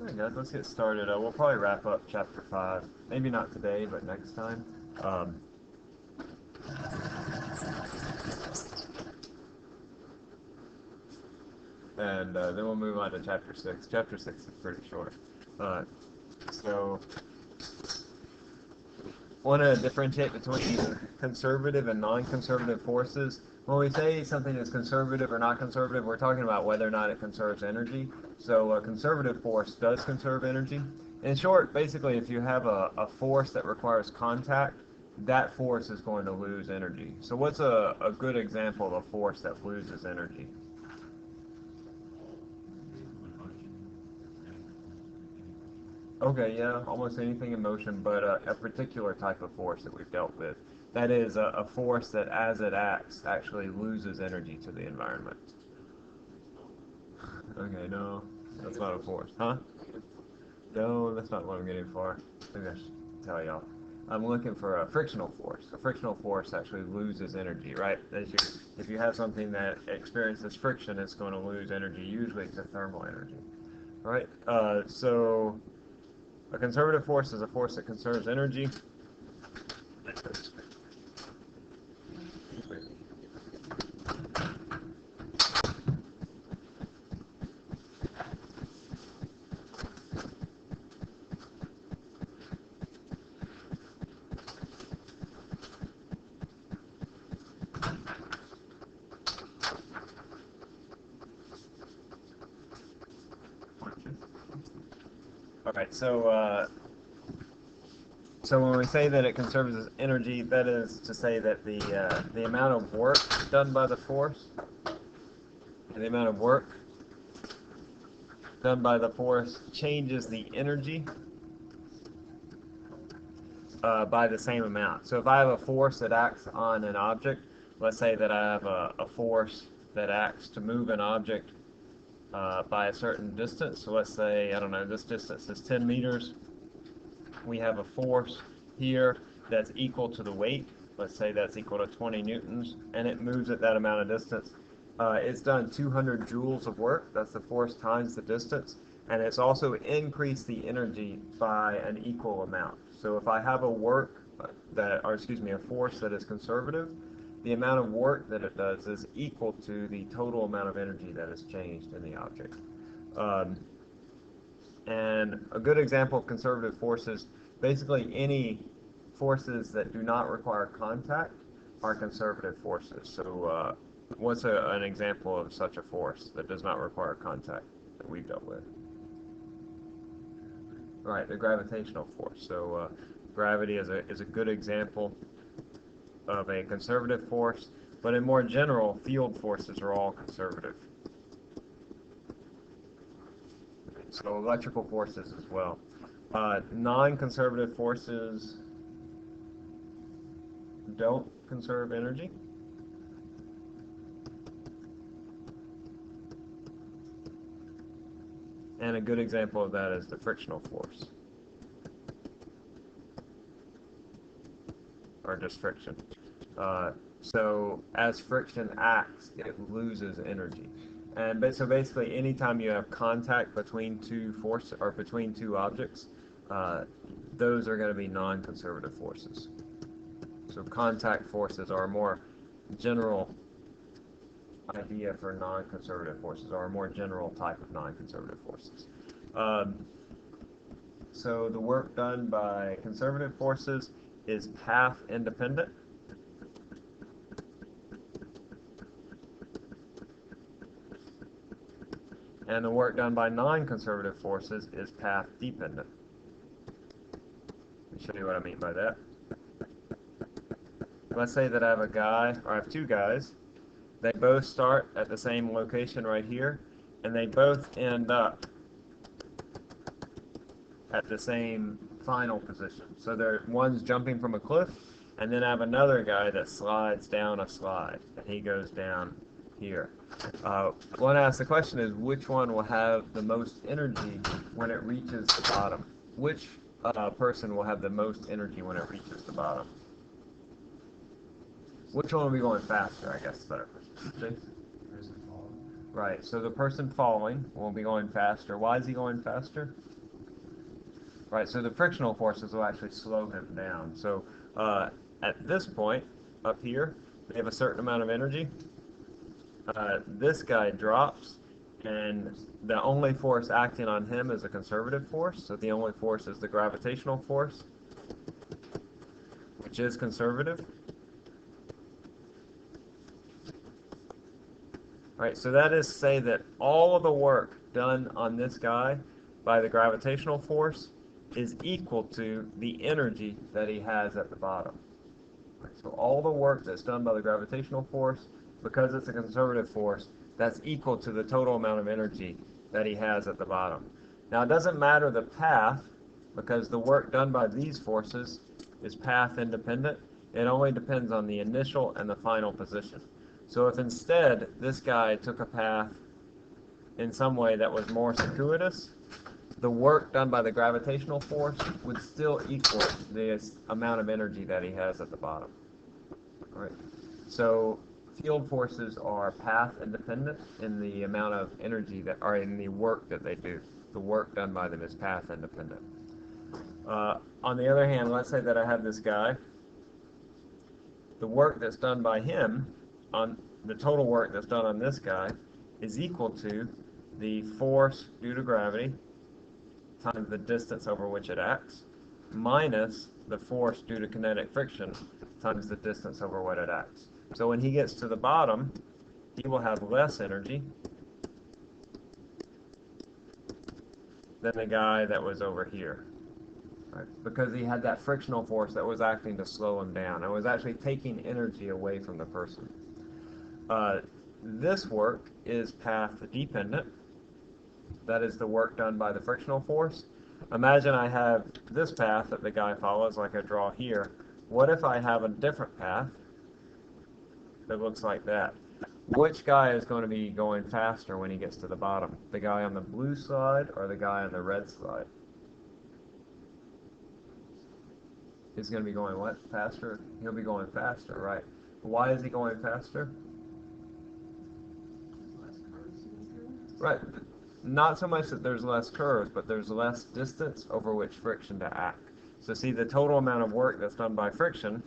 Alright guys, let's get started. We'll probably wrap up chapter 5. Maybe not today, but next time. And then we'll move on to chapter 6. Chapter 6 is pretty short. So, want to differentiate between conservative and non-conservative forces. When we say something is conservative or not conservative, we're talking about whether or not it conserves energy. So a conservative force does conserve energy. In short, basically, if you have a force that requires contact, that force is going to lose energy. So what's a good example of a force that loses energy? Okay, yeah, almost anything in motion, but a particular type of force that we've dealt with. That is a force that, as it acts, actually loses energy to the environment. Okay, no, that's not a force. Huh? No, that's not what I'm getting for. Maybe I should tell y'all. I'm looking for a frictional force. A frictional force actually loses energy, right? If you have something that experiences friction, it's going to lose energy, usually to thermal energy. All right, so a conservative force is a force that conserves energy. Okay, so when we say that it conserves energy, that is to say that the amount of work done by the force, the amount of work done by the force changes the energy by the same amount. So if I have a force that acts on an object, let's say that I have a force that acts to move an object by a certain distance. So let's say, I don't know, this distance is 10 meters. We have a force here that's equal to the weight. Let's say that's equal to 20 newtons, and it moves at that amount of distance. It's done 200 joules of work. That's the force times the distance, and it's also increased the energy by an equal amount. So if I have a force that is conservative, the amount of work that it does is equal to the total amount of energy that is changed in the object. And a good example of conservative forces, basically any forces that do not require contact are conservative forces. So what's an example of such a force that does not require contact that we've dealt with? Right, the gravitational force. So gravity is a good example of a conservative force, but in more general, field forces are all conservative. So electrical forces as well. Non-conservative forces don't conserve energy. And a good example of that is the frictional force. Or just friction. So as friction acts, it loses energy. And so basically, anytime you have contact between two objects, those are going to be non-conservative forces. So contact forces are a more general idea for non-conservative forces, or a more general type of non-conservative forces. So the work done by conservative forces is path independent. And the work done by non-conservative forces is path dependent. Let me show you what I mean by that. Let's say that I have two guys. They both start at the same location right here, and they both end up at the same final position. So one's jumping from a cliff, and then I have another guy that slides down a slide, and he goes down here. Want to ask the question is, which one will have the most energy when it reaches the bottom? Which person will have the most energy when it reaches the bottom? Which one will be going faster, I guess, is better question. Right, so the person falling will be going faster. Why is he going faster? Right, so the frictional forces will actually slow him down. So at this point, up here, they have a certain amount of energy. This guy drops, and the only force acting on him is a conservative force. So the only force is the gravitational force, which is conservative. Right, so that is to say that all of the work done on this guy by the gravitational force is equal to the energy that he has at the bottom. Right, so all the work that's done by the gravitational force, because it's a conservative force, that's equal to the total amount of energy that he has at the bottom. Now, it doesn't matter the path, because the work done by these forces is path independent. It only depends on the initial and the final position. So if instead this guy took a path in some way that was more circuitous, the work done by the gravitational force would still equal the amount of energy that he has at the bottom. All right. So field forces are path independent in the amount of energy that are in the work that they do. The work done by them is path independent. On the other hand, let's say that I have this guy. The work that's done by him on the total work that's done on this guy is equal to the force due to gravity times the distance over which it acts minus the force due to kinetic friction times the distance over what it acts. So when he gets to the bottom, he will have less energy than the guy that was over here. Right? Because he had that frictional force that was acting to slow him down. It was actually taking energy away from the person. This work is path dependent. That is the work done by the frictional force. Imagine I have this path that the guy follows, like I draw here. What if I have a different path that looks like that? Which guy is going to be going faster when he gets to the bottom? The guy on the blue slide or the guy on the red slide? He's going to be going what? Faster? He'll be going faster, right? Why is he going faster? Right. Not so much that there's less curves, but there's less distance over which friction to act. So see, the total amount of work that's done by friction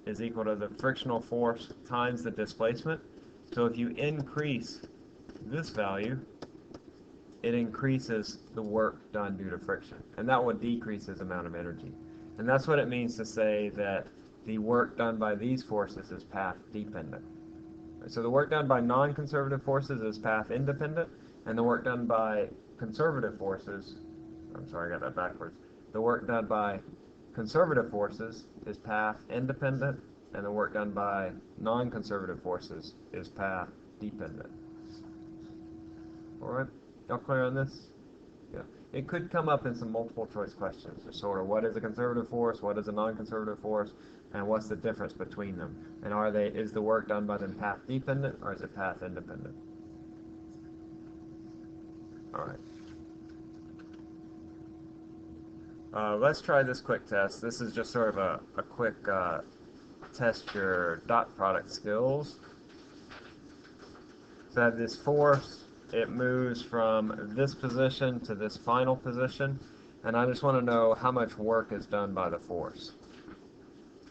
is equal to the frictional force times the displacement. So if you increase this value, it increases the work done due to friction. And that will decrease his amount of energy. And that's what it means to say that the work done by these forces is path dependent. So the work done by non-conservative forces is path independent, and the work done by conservative forces, I'm sorry, I got that backwards. The work done by conservative forces is path independent, and the work done by non-conservative forces is path dependent. All right, y'all clear on this? Yeah. It could come up in some multiple choice questions, just sort of what is a conservative force, what is a non-conservative force, and what's the difference between them? And is the work done by them path dependent or is it path independent? All right. Let's try this quick test. This is just sort of a quick test your dot product skills. So I have this force. It moves from this position to this final position, and I just want to know how much work is done by the force.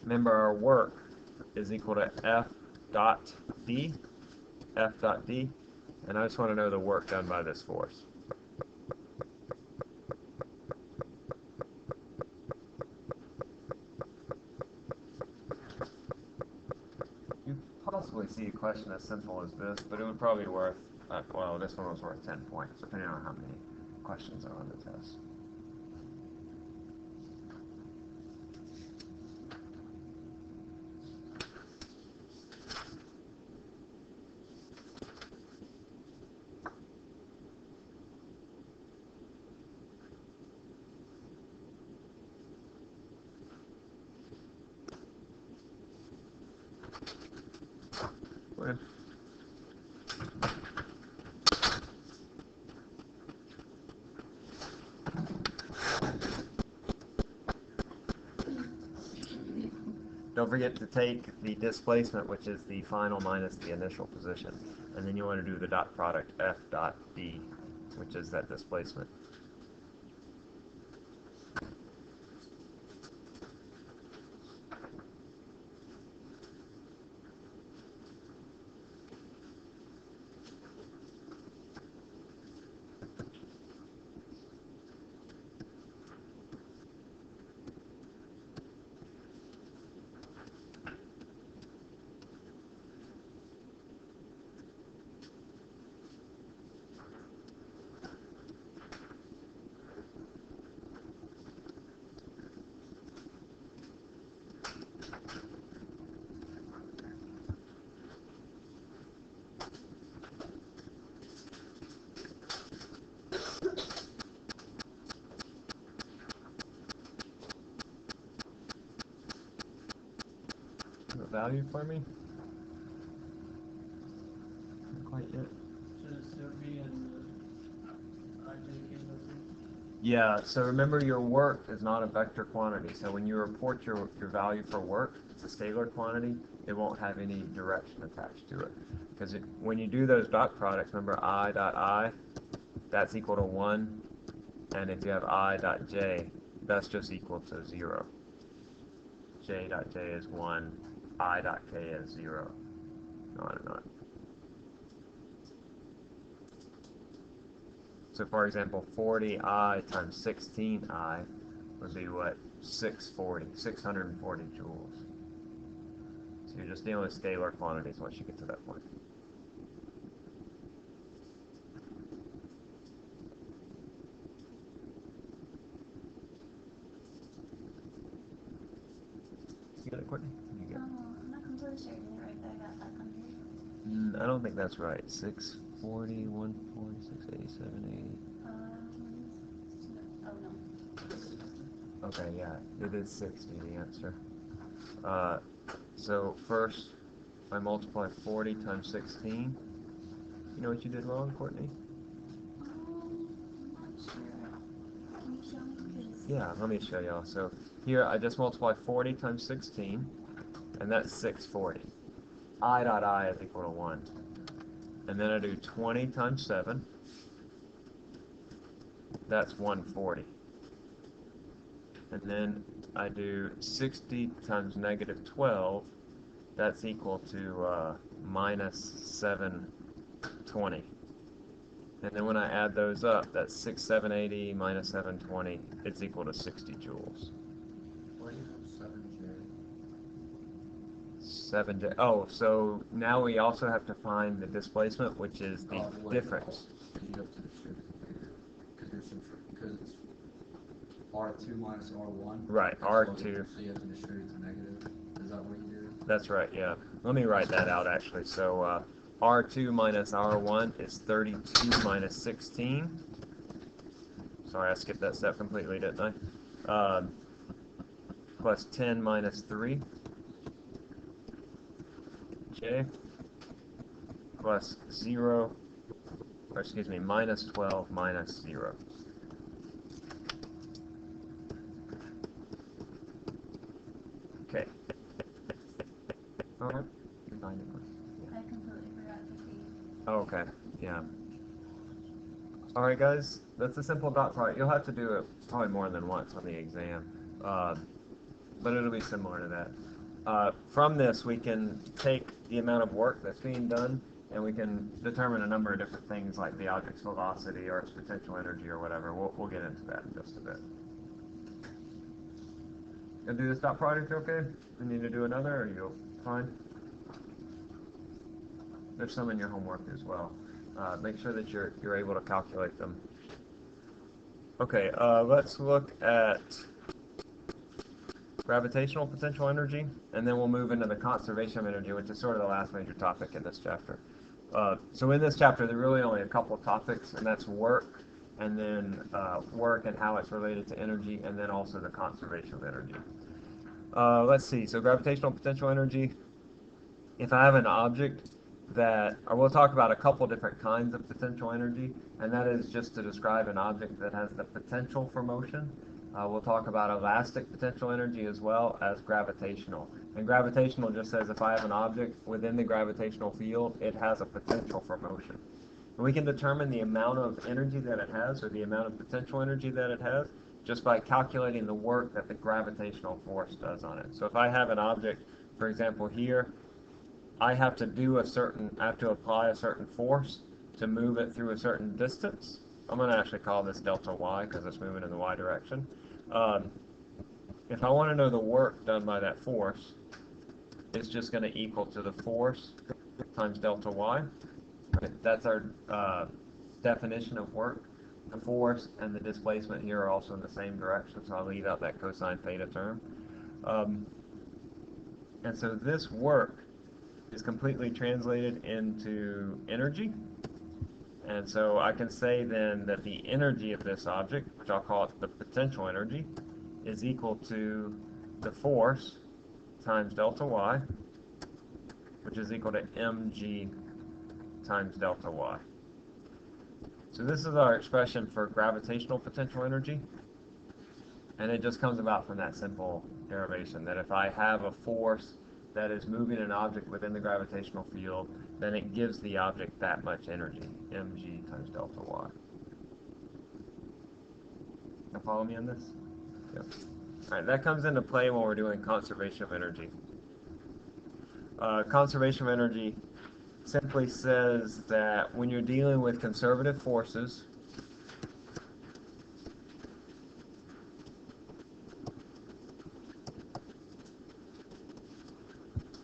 Remember, our work is equal to F dot D, and I just want to know the work done by this force. You possibly see a question as simple as this, but it would probably be worth, well, this one was worth 10 points, depending on how many questions are on the test. Okay. Don't forget to take the displacement, which is the final minus the initial position. and then you want to do the dot product F dot D, which is that displacement. The value for me? Not quite yet. Should still be in the IJK method? Yeah, so remember your work is not a vector quantity. So when you report your value for work, it's a scalar quantity. It won't have any direction attached to it. Because when you do those dot products, remember I dot I, that's equal to 1. And if you have I dot j, that's just equal to 0. J dot j is 1. I dot k is 0. On and on. So for example, 40I times 16I would be what? 640 joules. So you're just dealing with scalar quantities once you get to that point. You got it, Courtney? You got it. I'm not completely sure. Did it right there? I got 500. I don't think that's right. 640, 140, 687, 80. Oh no. Okay, yeah, it is 60, the answer. So first, I multiply 40 times 16. You know what you did wrong, Courtney? I'm not sure. Can you show me? Yeah, let me show y'all. So here, I just multiply 40 times 16, and that's 640. I dot I is equal to 1. And then I do 20 times 7. That's 140. And then I do 60 times negative 12. That's equal to minus 720. And then when I add those up, that's 780 minus 720. It's equal to 60 joules. Why do you have 7J? 7J. Oh, so now we also have to find the displacement, which is the difference. You have to distribute because it's R2 minus R1. Right, R2. So you have to distribute to negative. Is that what you do? That's right, yeah. Let me write that out, actually. So R2 minus R1 is 32 minus 16. Sorry, I skipped that step completely, didn't I? Plus 10 minus 3. J. Plus 0, or excuse me, minus 12 minus 0. Okay. All right. You find it. I completely forgot to feed. Oh, okay. Yeah. All right, guys. That's a simple dot product. You'll have to do it probably more than once on the exam, but it'll be similar to that. From this, we can take the amount of work that's being done, and we can determine a number of different things like the object's velocity or its potential energy or whatever. We'll get into that in just a bit. Gonna do this dot product, okay? We need to do another, or you fine? There's some in your homework as well. Make sure that you're able to calculate them. Okay, let's look at gravitational potential energy, and then we'll move into the conservation of energy, which is sort of the last major topic in this chapter. So in this chapter, there are really only a couple of topics, and that's work, and then work and how it's related to energy, and then also the conservation of energy. Let's see, so gravitational potential energy, if I have an object that, or we'll talk about a couple different kinds of potential energy, and that is just to describe an object that has the potential for motion, We'll talk about elastic potential energy as well as gravitational. And gravitational just says if I have an object within the gravitational field, it has a potential for motion. And we can determine the amount of energy that it has, or the amount of potential energy that it has, just by calculating the work that the gravitational force does on it. So if I have an object, for example here, I have to apply a certain force to move it through a certain distance. I'm going to actually call this delta y because it's moving in the y direction. If I want to know the work done by that force, it's just going to equal to the force times delta y. That's our definition of work. The force and the displacement here are also in the same direction, so I'll leave out that cosine theta term. And so this work is completely translated into energy. And so I can say then that the energy of this object, which I'll call it the potential energy, is equal to the force times delta y, which is equal to mg times delta y. So this is our expression for gravitational potential energy, and it just comes about from that simple derivation, that if I have a force that is moving an object within the gravitational field, then it gives the object that much energy, mg times delta y. Now follow me on this? Yep. All right, that comes into play when we're doing conservation of energy. Conservation of energy simply says that when you're dealing with conservative forces,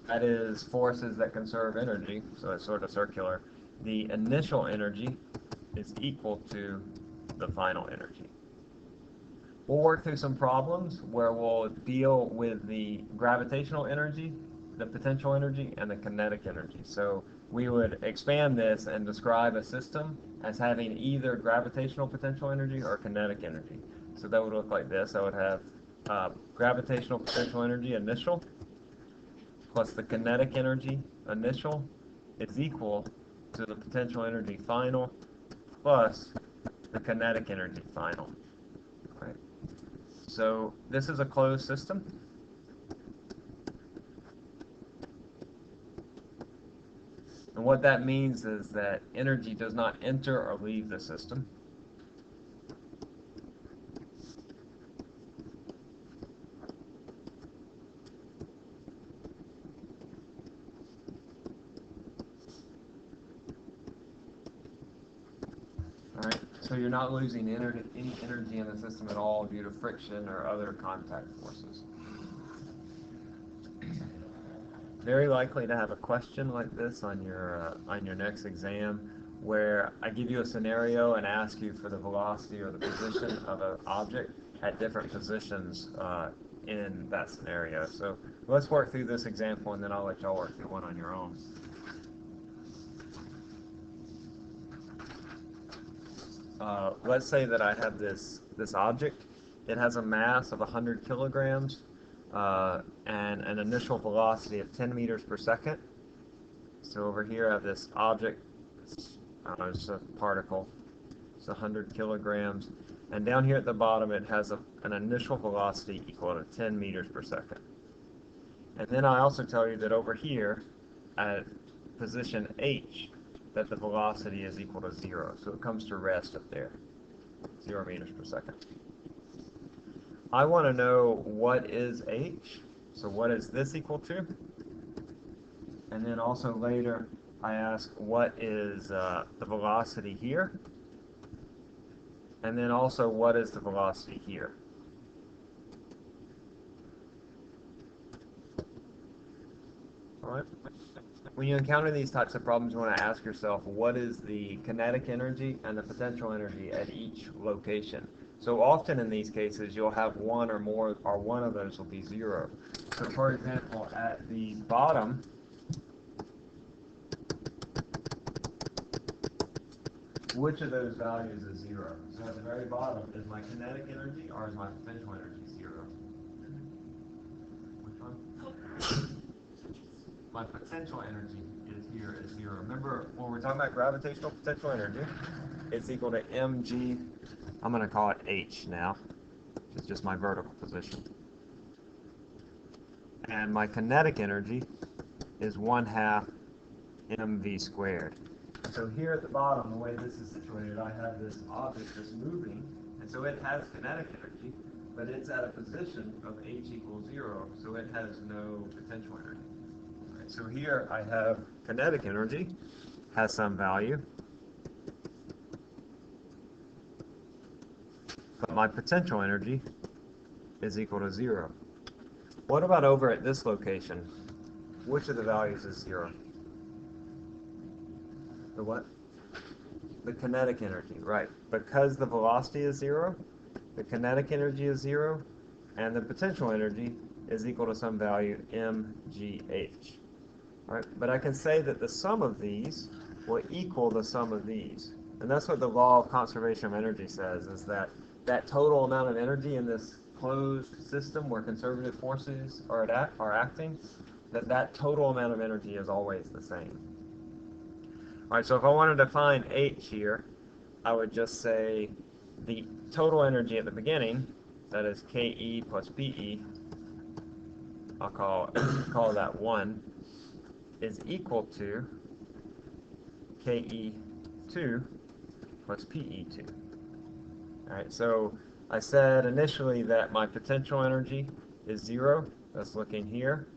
that is forces that conserve energy, so it's sort of circular, the initial energy is equal to the final energy. We'll work through some problems where we'll deal with the gravitational energy, the potential energy, and the kinetic energy. So we would expand this and describe a system as having either gravitational potential energy or kinetic energy. So that would look like this. I would have gravitational potential energy initial plus the kinetic energy initial is equal to the potential energy final plus the kinetic energy final. Right. So this is a closed system. And what that means is that energy does not enter or leave the system. All right, so you're not losing any energy in the system at all due to friction or other contact forces. Very likely to have a question like this on your next exam, where I give you a scenario and ask you for the velocity or the position of an object at different positions in that scenario. So let's work through this example, and then I'll let y'all work through one on your own. Let's say that I have this object. It has a mass of 100 kilograms and an initial velocity of 10 meters per second. So over here I have this object. It's a particle. It's 100 kilograms. And down here at the bottom it has an initial velocity equal to 10 meters per second. And then I also tell you that over here at position H, that the velocity is equal to 0. So it comes to rest up there, 0 meters per second. I want to know what is h, so what is this equal to? And then also later I ask what is the velocity here? And then also what is the velocity here? All right. When you encounter these types of problems, you want to ask yourself, what is the kinetic energy and the potential energy at each location? So often in these cases, you'll have one or more, or one of those will be 0. So for example, at the bottom, which of those values is 0? So at the very bottom, is my kinetic energy or is my potential energy 0? Which one? My potential energy is here is 0. Remember, when we're talking about gravitational potential energy, it's equal to mg, I'm going to call it h now. which is just my vertical position. And my kinetic energy is 1/2 mv squared. So here at the bottom, the way this is situated, I have this object that's moving, and so it has kinetic energy, but it's at a position of h equals 0, so it has no potential energy. Right, so here I have kinetic energy, has some value, but my potential energy is equal to 0. What about over at this location? Which of the values is 0? The what? The kinetic energy, right. Because the velocity is 0, the kinetic energy is 0, and the potential energy is equal to some value mgh. All right, but I can say that the sum of these will equal the sum of these. And that's what the law of conservation of energy says, is that that total amount of energy in this closed system where conservative forces are acting, that total amount of energy is always the same. All right, so if I wanted to find h here, I would just say the total energy at the beginning, that is Ke plus Pe, I'll call that 1, is equal to Ke2 plus Pe2. All right, so I said initially that my potential energy is 0. That's looking here.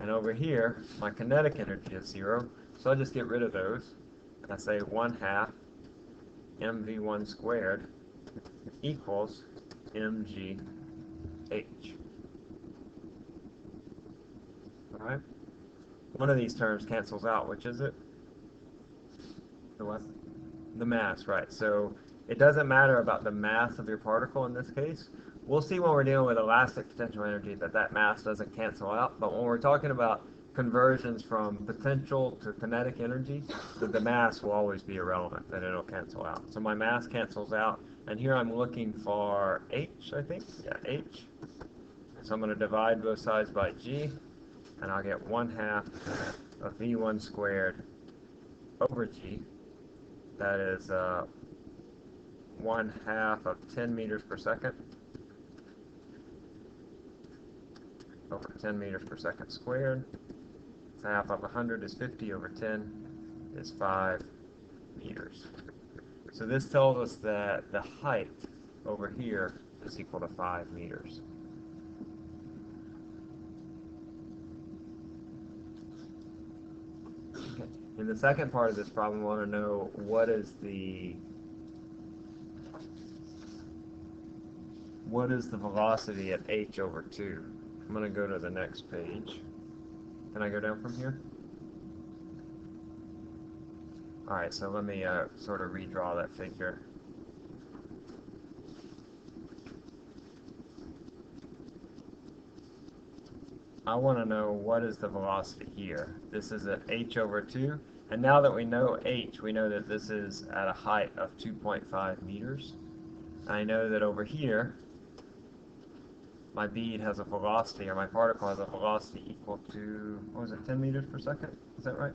And over here, my kinetic energy is 0. So I'll just get rid of those. And I say 1/2 mv1 squared equals mgh. All right? One of these terms cancels out. Which is it? The what? The mass, right. So it doesn't matter about the mass of your particle in this case. We'll see when we're dealing with elastic potential energy that mass doesn't cancel out. But when we're talking about conversions from potential to kinetic energy, that the mass will always be irrelevant, that it'll cancel out. So my mass cancels out, and here I'm looking for h, I think. Yeah, h. So I'm going to divide both sides by g, and I'll get 1/2 of v1 squared over g. That is 1/2 of 10 meters per second over 10 meters per second squared. Half of 100 is 50 over 10 is 5 meters. So this tells us that the height over here is equal to 5 meters. Okay. In the second part of this problem, we want to know what is the velocity at h over 2. I'm going to go to the next page. Can I go down from here? All right, so let me sort of redraw that figure. I want to know what is the velocity here. This is at h over 2, and now that we know h, we know that this is at a height of 2.5 meters. I know that over here, my bead has a velocity, or my particle has a velocity equal to, what was it, 10 meters per second? Is that right?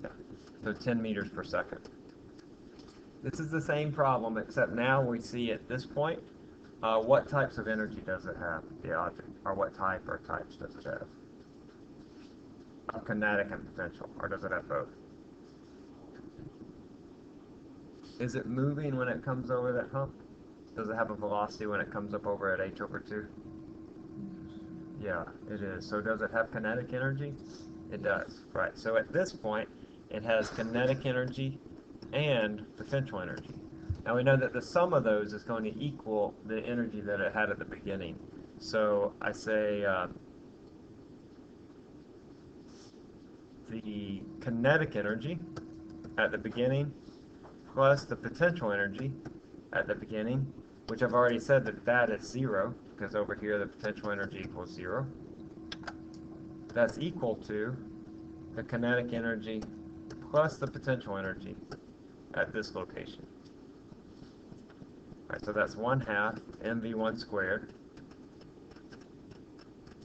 Yeah. So 10 meters per second. This is the same problem, except now we see at this point, what types of energy does it have, the object? Or what type or types does it have? Kinetic and potential, or does it have both? Is it moving when it comes over that hump? Does it have a velocity when it comes up over at h over 2? Yeah, it is. So does it have kinetic energy? It does, right. So at this point, it has kinetic energy and potential energy. Now we know that the sum of those is going to equal the energy that it had at the beginning. So I say the kinetic energy at the beginning plus the potential energy at the beginning, which I've already said that is 0, because over here the potential energy equals 0. That's equal to the kinetic energy plus the potential energy at this location. All right, so that's 1/2 mv1 squared,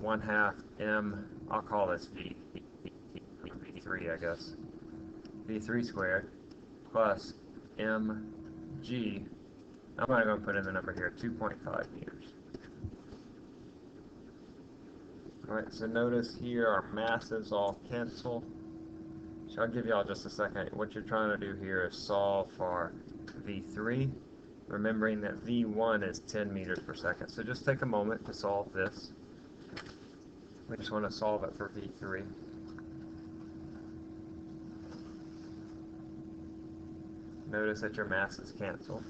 1/2 m, I'll call this v3, I guess, v3 squared, plus mg, I'm going to go and put in the number here, 2.5 meters. Alright, so notice here our masses all cancel. So I'll give y'all just a second. What you're trying to do here is solve for V3, remembering that V1 is 10 meters per second. So just take a moment to solve this. We just want to solve it for V3. Notice that your masses cancel.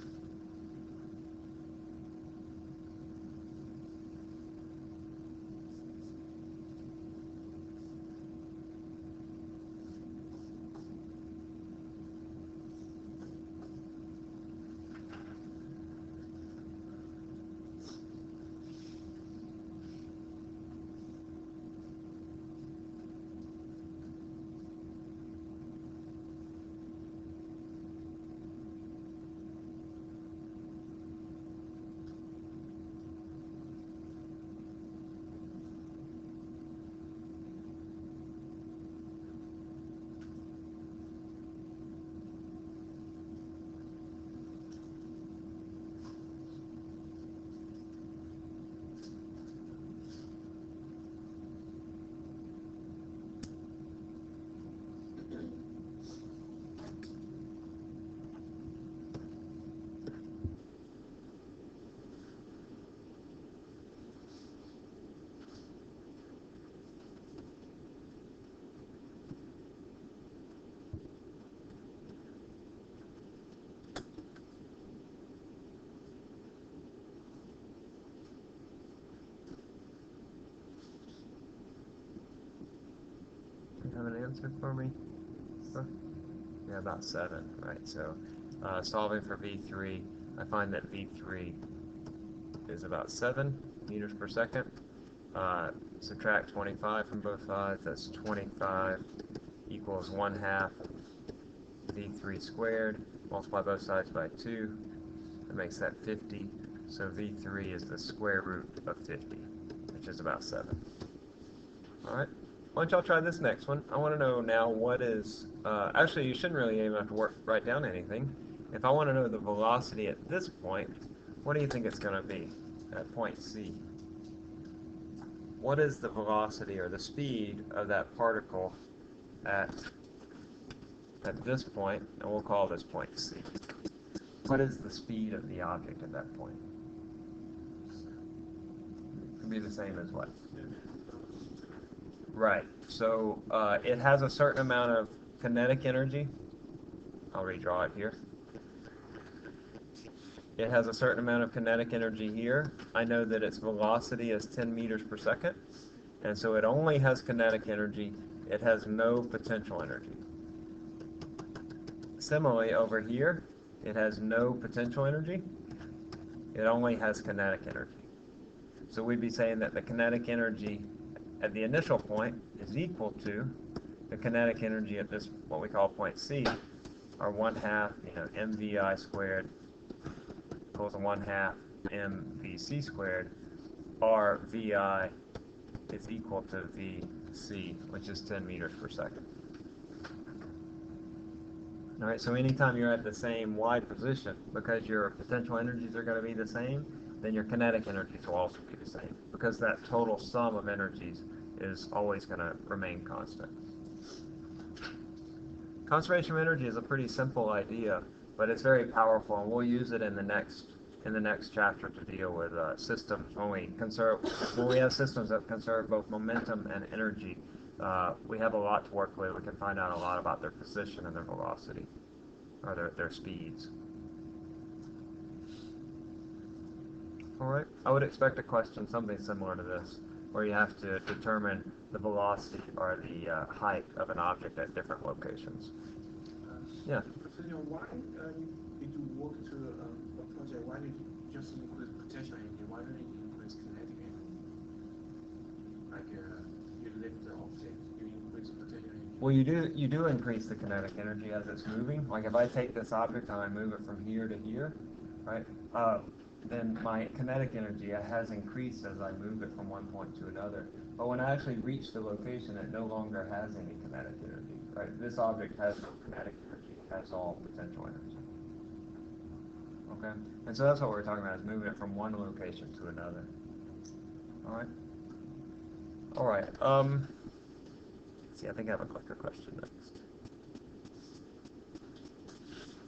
You have an answer for me? Yeah, about 7, right? So solving for V3, I find that V3 is about 7 meters per second. Subtract 25 from both sides, that's 25 equals 1/2 V3 squared. Multiply both sides by 2, that makes that 50. So V3 is the square root of 50, which is about 7. Alright, why don't y'all try this next one? I want to know now what is, actually you shouldn't really even have to write down anything. If I want to know the velocity at this point, what do you think it's going to be at point C? What is the velocity or the speed of that particle at this point, and we'll call this point C. What is the speed of the object at that point? It can be the same as what? Right, so it has a certain amount of kinetic energy. I'll redraw it here. It has a certain amount of kinetic energy here. I know that its velocity is 10 meters per second, and so it only has kinetic energy. It has no potential energy. Similarly, over here, it has no potential energy. It only has kinetic energy. So we'd be saying that the kinetic energy at the initial point is equal to the kinetic energy at this, what we call point C, or 1/2, mvi squared equals 1/2 mvc squared, or vi is equal to vc, which is 10 meters per second. All right, so anytime you're at the same y position, because your potential energies are going to be the same, then your kinetic energies will also be the same, because that total sum of energies is always going to remain constant. Conservation of energy is a pretty simple idea, but it's very powerful, and we'll use it in the next chapter to deal with systems. When we have systems that conserve both momentum and energy, we have a lot to work with. We can find out a lot about their position and their velocity, or their speeds. All right, I would expect a question something similar to this, where you have to determine the velocity or the height of an object at different locations. Yeah. So, why did you work to a project? Why did you just increase potential energy? Why don't you increase kinetic energy? Like you lift the object, you increase potential energy. Well, you do increase the kinetic energy as it's moving. Like if I take this object and I move it from here to here, right? Then my kinetic energy has increased as I move it from one point to another. But when I actually reach the location, it no longer has any kinetic energy. Right? This object has no kinetic energy; it has all potential energy. Okay, and so that's what we're talking about: is moving it from one location to another. All right. All right. Let's see, I think I have a quicker question next.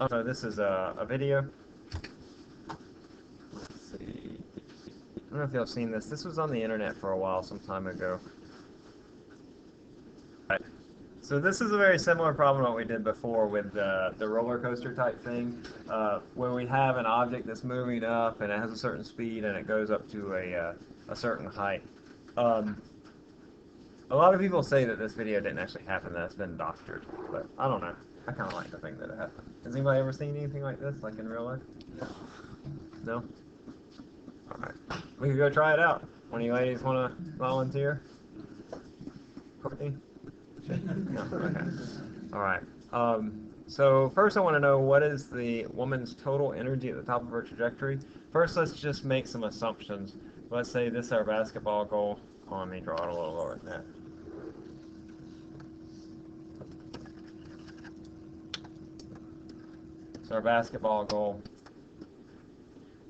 Oh no, this is a video. Let's see. I don't know if y'all seen this. This was on the internet for a while, some time ago. Right. So this is a very similar problem to what we did before with the roller coaster type thing, where we have an object that's moving up and it has a certain speed and it goes up to a certain height. A lot of people say that this video didn't actually happen, that it's been doctored, but I don't know. I kind of like to think that it happened. Has anybody ever seen anything like this, like in real life? No? Alright. We could go try it out. One of you ladies want to volunteer? Courtney? No? Okay. Alright. So first I want to know, what is the woman's total energy at the top of her trajectory? First, let's just make some assumptions. Let's say this is our basketball goal. Oh, let me draw it a little lower than that. So our basketball goal,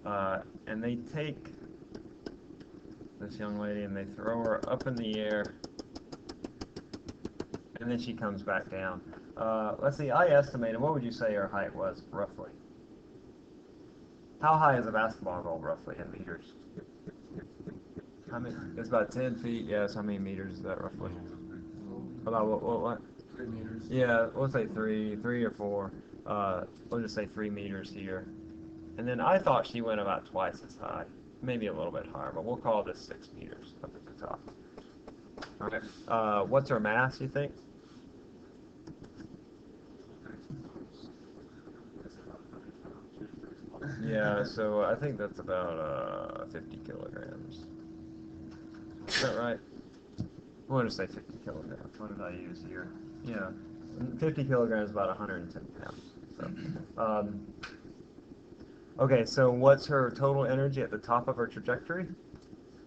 and they take this young lady and they throw her up in the air, and then she comes back down. Let's see, I estimated, what would you say her height was, roughly? How high is a basketball goal, roughly, in meters? How many? It's about 10 feet, yes. How many meters is that, roughly? About what? 3 meters. Yeah, we'll say three or four. We'll just say 3 meters here. And then I thought she went about twice as high, maybe a little bit higher, but we'll call this 6 meters up at the top. Okay. What's her mass, you think? Yeah, so I think that's about 50 kilograms. Is that right? I want to say 50 kilograms. What did I use here? Yeah, 50 kilograms is about 110 pounds. So, okay, so what's her total energy at the top of her trajectory?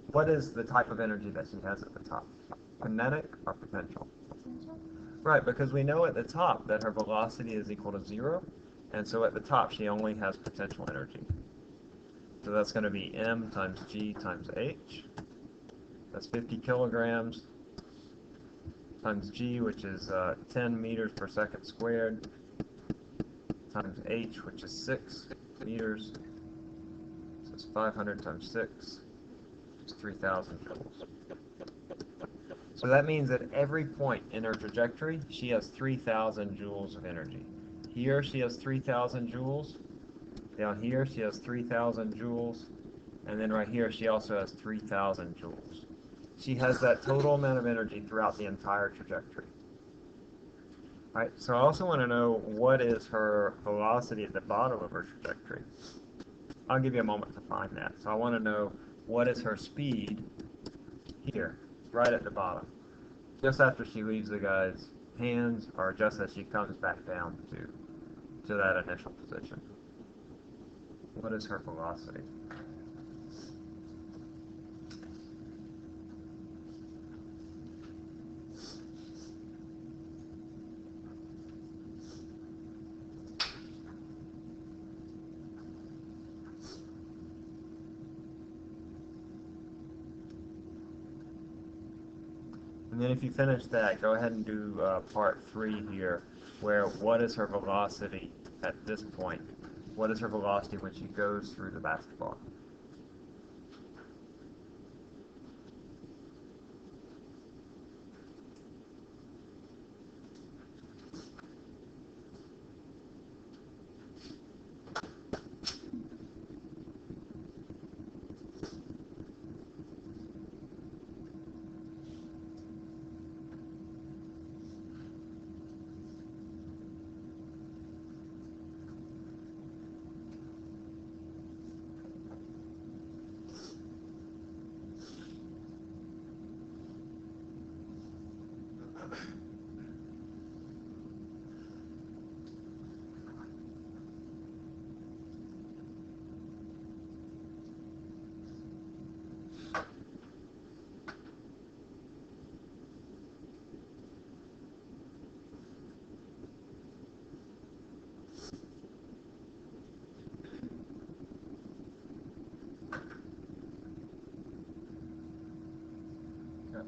What is the type of energy that she has at the top? Kinetic or potential? Potential. Right, because we know at the top that her velocity is equal to 0, and so at the top she only has potential energy. So that's going to be m times g times h. That's 50 kilograms times g, which is 10 meters per second squared, times h, which is 6 meters. So it's 500 times 6, which is 3,000 joules. So that means that every point in her trajectory, she has 3,000 joules of energy. Here she has 3,000 joules. Down here she has 3,000 joules. And then right here she also has 3,000 joules. She has that total amount of energy throughout the entire trajectory. All right, so I also want to know, what is her velocity at the bottom of her trajectory. I'll give you a moment to find that. So I want to know, what is her speed here, right at the bottom, just after she leaves the guy's hands, or just as she comes back down to that initial position. What is her velocity? And then if you finish that, go ahead and do part 3 here, where what is her velocity at this point? What is her velocity when she goes through the basketball?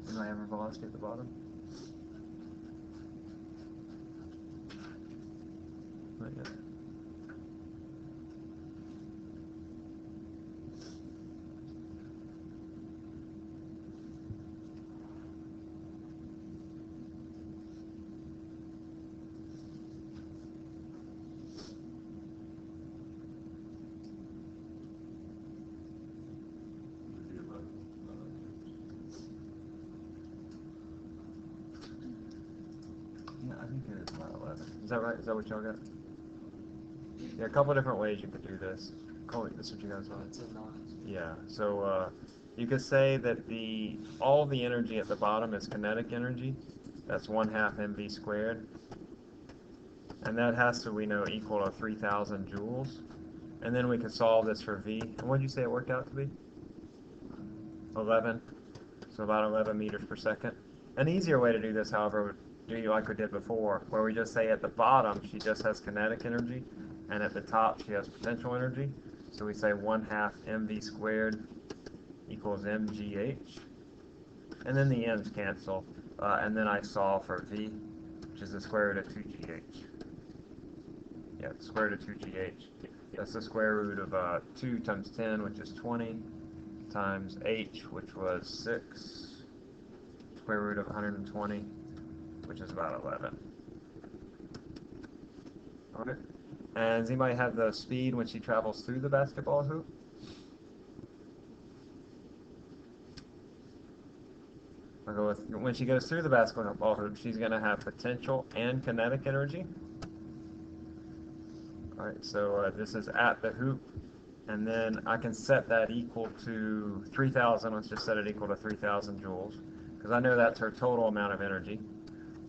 Anybody have a velocity at the bottom? Not yet. Yeah, I think it is about 11. Is that right? Is that what y'all got? Yeah, a couple different ways you could do this. Cole, this is what you guys want? It's a lot. Yeah, so you could say that all the energy at the bottom is kinetic energy. That's 1/2 mv squared. And that has to, we know, equal to 3,000 joules. And then we can solve this for V. And what did you say it worked out to be? 11. So about 11 meters per second. An easier way to do this, however, would do like we did before, where we just say at the bottom she just has kinetic energy, and at the top she has potential energy. So we say 1/2 mv squared equals mgh. And then the m's cancel. And then I solve for V, which is the square root of 2gh. Yeah, the square root of 2gh. That's the square root of 2 times 10, which is 20, times h, which was 6, square root of 120, which is about 11. Alright. And does anybody have the speed when she travels through the basketball hoop? I'll go with, when she goes through the basketball hoop, she's going to have potential and kinetic energy. Alright, so this is at the hoop, and then I can set that equal to 3,000, let's just set it equal to 3,000 joules, because I know that's her total amount of energy.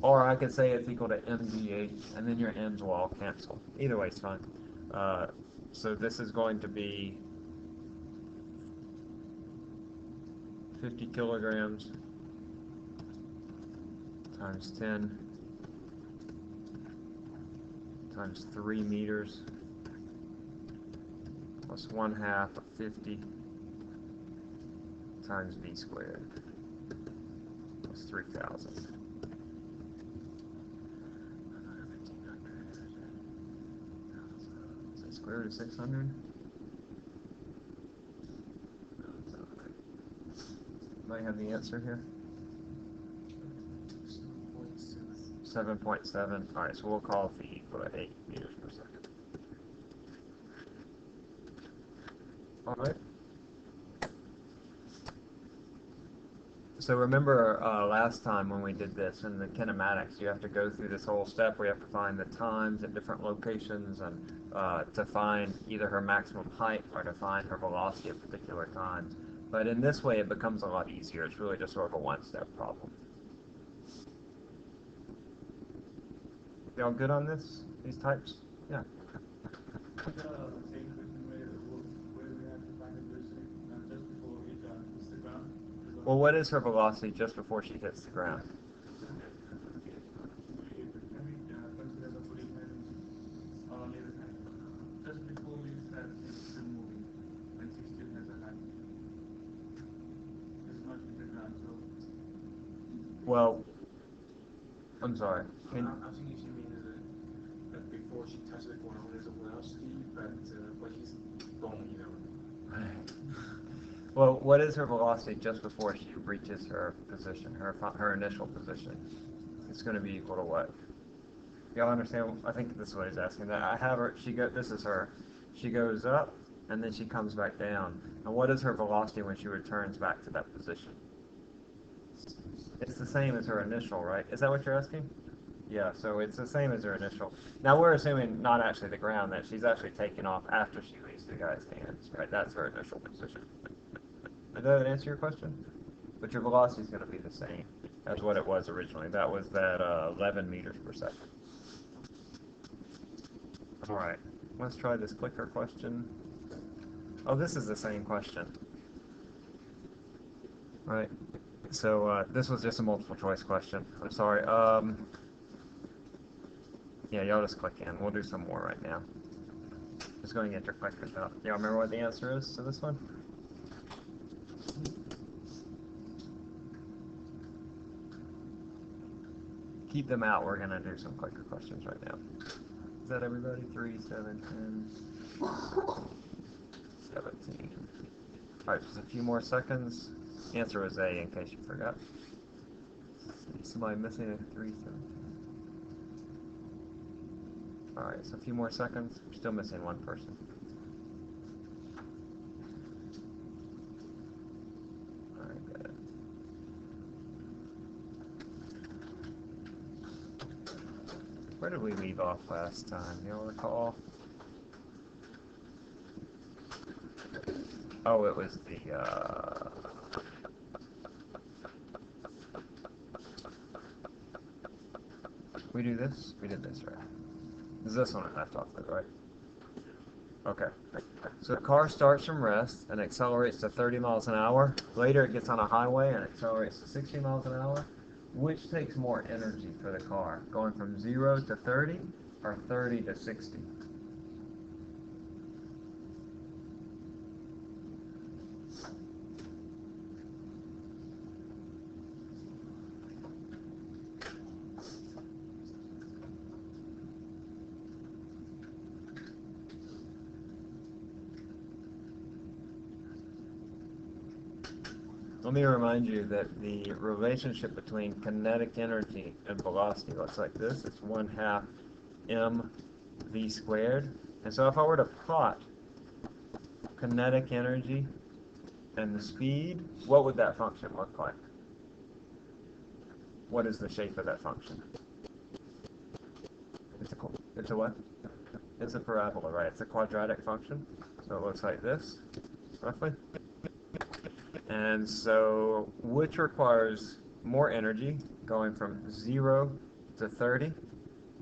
Or I could say it's equal to mgh, and then your m's will all cancel. Either way is fine. So this is going to be 50 kilograms times 10 times 3 meters plus 1/2 of 50 times v squared plus 3,000. Is that square root of 600? Might have the answer here. 7.7. Alright, so we'll call V equal to 8 meters per second. Alright. So remember last time when we did this in the kinematics, you have to go through this whole step where you have to find the times at different locations and to find either her maximum height or to find her velocity at particular times. But in this way it becomes a lot easier. It's really just sort of a one-step problem. Y'all good on this? These types? Yeah. Well, what is her velocity just before she hits the ground? Well, I'm sorry. I think she means that before she touches the ground, there's a velocity, but she's going, you know. Well, what is her velocity just before she reaches her position, her initial position? It's going to be equal to what? Y'all understand? I think this is what he's asking. That I have her. This is her. She goes up and then she comes back down. And what is her velocity when she returns back to that position? It's the same as her initial, right? Is that what you're asking? Yeah, so it's the same as her initial. Now we're assuming not actually the ground, that she's actually taking off after she leaves the guy's hands, right? That's her initial position. Did that answer your question? But your velocity is going to be the same as what it was originally. That was that 11 meters per second. All right, let's try this clicker question. Oh, this is the same question. All right, so this was just a multiple choice question. I'm sorry. Yeah, y'all just click in. We'll do some more right now. Just going to get your clickers out. Y'all remember what the answer is to this one? keep them out, we're going to do some clicker questions right now. Is that everybody? 3, 7, 10, 17. All right, just a few more seconds. Answer was A, in case you forgot. Somebody missing a 3, 7. All right, so a few more seconds. We're still missing one person. All right, good. Where did we leave off last time? You all recall? Oh, it was the, we do this? We did this, right? Is this one I left off with, right? Okay. So the car starts from rest and accelerates to 30 miles an hour. Later it gets on a highway and accelerates to 60 miles an hour. Which takes more energy for the car? Going from 0 to 30 or 30 to 60? Let me remind you that the relationship between kinetic energy and velocity looks like this. It's 1/2 mv squared. And so if I were to plot kinetic energy and the speed, what would that function look like? What is the shape of that function? It's a what? It's a parabola, right? It's a quadratic function. So it looks like this, roughly. And so, which requires more energy, going from 0 to 30,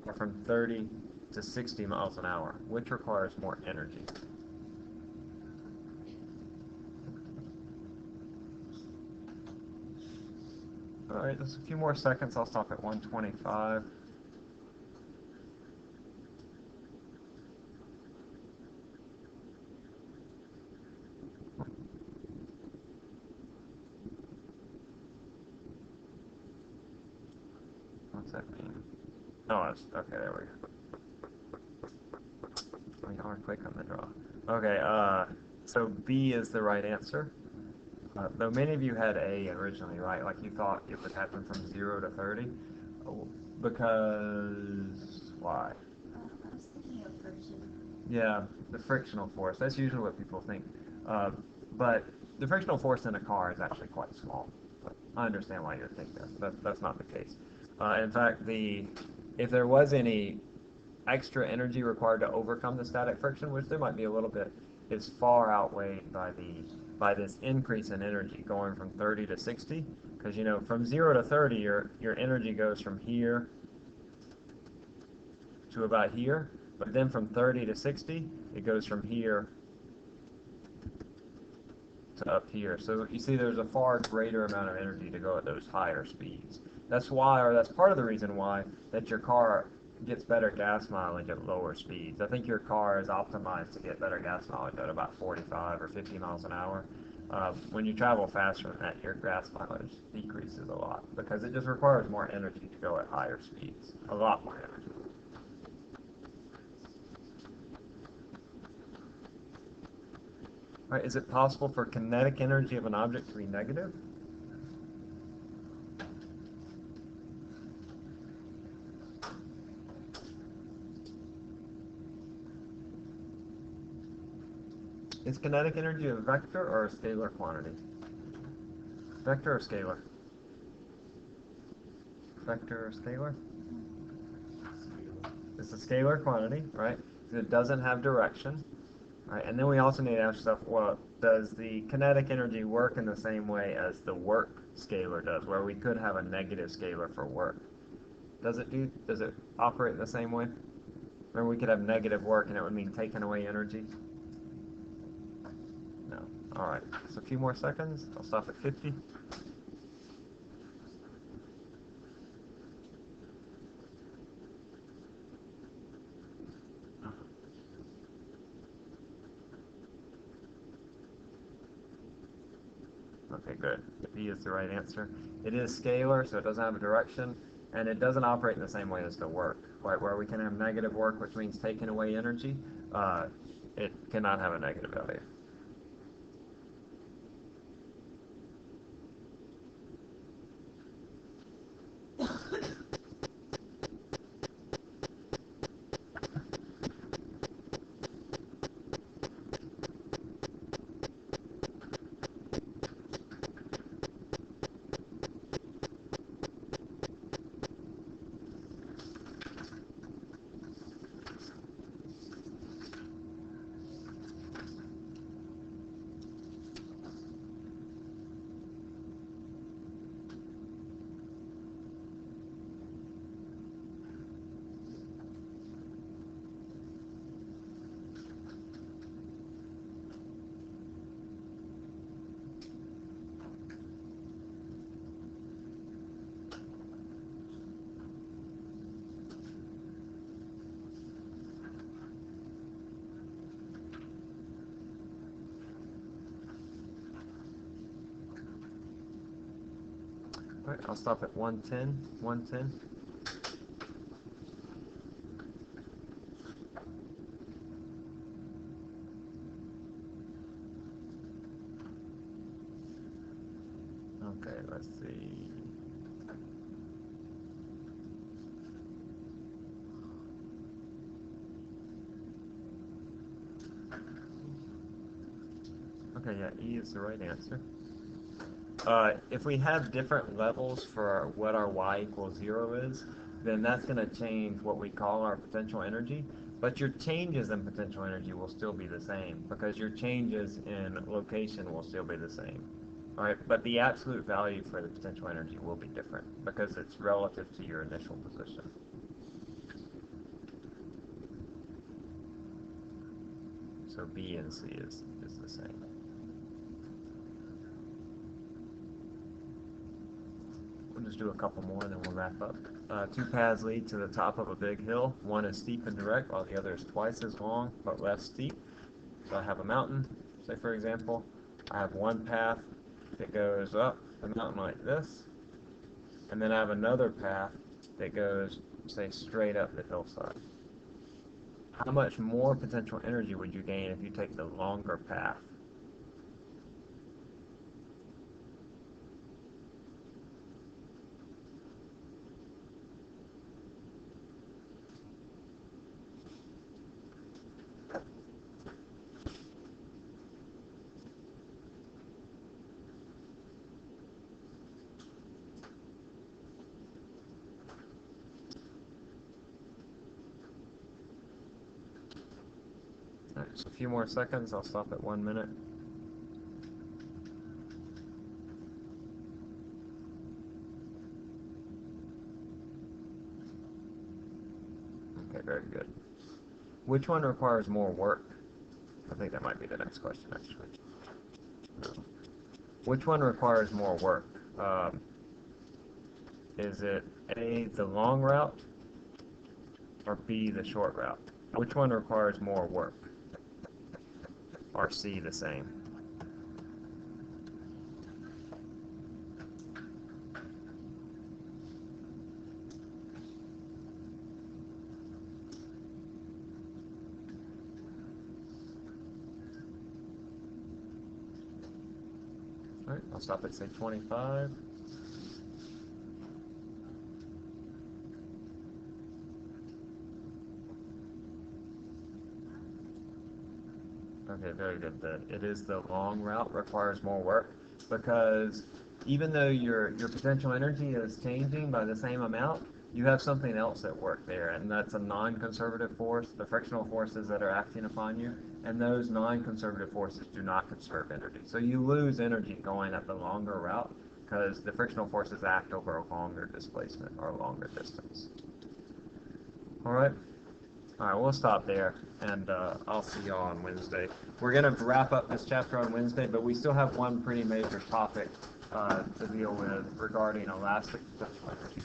or from 30 to 60 miles an hour? Which requires more energy? All right, just a few more seconds. I'll stop at 125. What's that mean? Oh, it's, okay, there we go. We are quick on the draw. Okay, so B is the right answer. Though many of you had A originally, right? Like you thought it would happen from 0 to 30. Because, why? I was thinking of friction. Yeah, the frictional force. That's usually what people think. But the frictional force in a car is actually quite small. But I understand why you think that. That's not the case. In fact, if there was any extra energy required to overcome the static friction, which there might be a little bit, is far outweighed by this increase in energy going from 30 to 60. Because from 0 to 30, your energy goes from here to about here, but then from 30 to 60, it goes from here to up here. So you see there's a far greater amount of energy to go at those higher speeds. That's why, or that's part of the reason why, that your car gets better gas mileage at lower speeds. I think your car is optimized to get better gas mileage at about 45 or 50 miles an hour. When you travel faster than that, your gas mileage decreases a lot because it just requires more energy to go at higher speeds, a lot more energy. All right, is it possible for kinetic energy of an object to be negative? Is kinetic energy a vector or a scalar quantity? Vector or scalar? Vector or scalar? It's a scalar quantity, right? Because it doesn't have direction. Right, and then we also need to ask ourselves, well, does the kinetic energy work in the same way as the work scalar does, where we could have a negative scalar for work? Does it operate in the same way? Remember, we could have negative work and it would mean taking away energy? No. All right, so a few more seconds. I'll stop at 50. Okay, good. B is the right answer. It is scalar, so it doesn't have a direction. and it doesn't operate in the same way as the work, right? Where we can have negative work, which means taking away energy, it cannot have a negative value. All right, I'll stop at 110, 110. Okay, let's see. Okay, yeah, E is the right answer. If we have different levels for what our y equals 0 is, then that's going to change what we call our potential energy, but your changes in potential energy will still be the same because your changes in location will still be the same. All right, but the absolute value for the potential energy will be different because it's relative to your initial position. So B and C is the same. We'll just do a couple more and then we'll wrap up. Two paths lead to the top of a big hill. One is steep and direct while the other is twice as long but less steep. So I have a mountain, say for example. I have one path that goes up the mountain like this, and then I have another path that goes, say, straight up the hillside. How much more potential energy would you gain if you take the longer path? All right, just a few more seconds. I'll stop at 1 minute. Okay, very good. Which one requires more work? I think that might be the next question, actually. No. Which one requires more work? Is it A, the long route, or B, the short route? Which one requires more work? Or C, the same? All right, I'll stop at, say, 25. Okay, very good. It is the long route requires more work because even though your potential energy is changing by the same amount, you have something else at work there, and that's a non-conservative force, the frictional forces that are acting upon you, and those non-conservative forces do not conserve energy. So you lose energy going at the longer route because the frictional forces act over a longer displacement or a longer distance. All right. All right, we'll stop there, and I'll see y'all on Wednesday. We're going to wrap up this chapter on Wednesday, but we still have one pretty major topic to deal with regarding elastic potential energy.